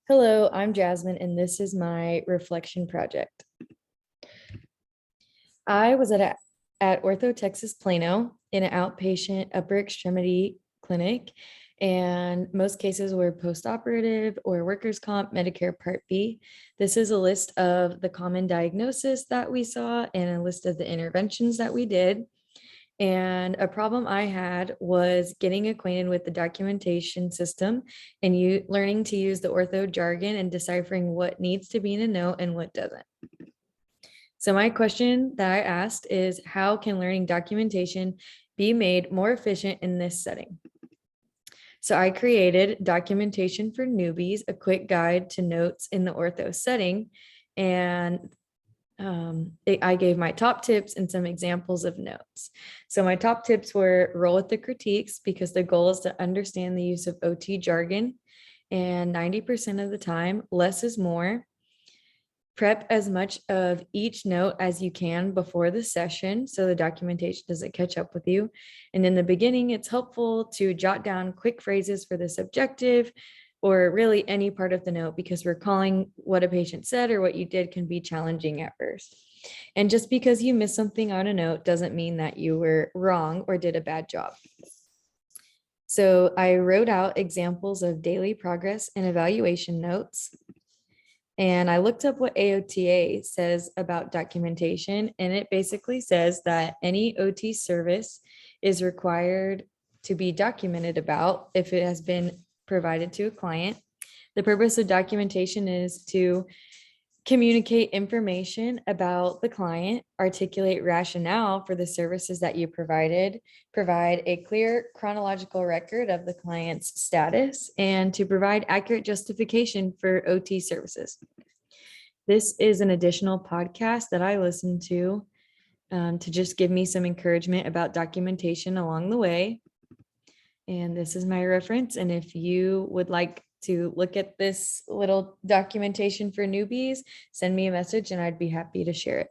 Hello, I'm Jasmine, and this is my reflection project. I was at Ortho Texas Plano in an outpatient upper extremity clinic, and most cases were postoperative or workers' comp, Medicare Part B. This is a list of the common diagnosis that we saw and a list of the interventions that we did. And a problem I had was getting acquainted with the documentation system and you learning to use the ortho jargon and deciphering what needs to be in a note and what doesn't. So my question that I asked is, how can learning documentation be made more efficient in this setting? So I created Documentation for Newbies, a quick guide to notes in the ortho setting. And I gave my top tips and some examples of notes. So my top tips were roll with the critiques because the goal is to understand the use of OT jargon. And 90% of the time, less is more. Prep as much of each note as you can before the session so the documentation doesn't catch up with you. And in the beginning, it's helpful to jot down quick phrases for the subjective or really any part of the note because recalling what a patient said or what you did can be challenging at first. And just because you missed something on a note doesn't mean that you were wrong or did a bad job. So I wrote out examples of daily progress and evaluation notes. And I looked up what AOTA says about documentation, and it basically says that any OT service is required to be documented about if it has been provided to a client. The purpose of documentation is to communicate information about the client, articulate rationale for the services that you provided, provide a clear chronological record of the client's status, and to provide accurate justification for OT services. This is an additional podcast that I listen to just give me some encouragement about documentation along the way. And this is my reference. And if you would like to look at this little documentation for newbies, send me a message and I'd be happy to share it.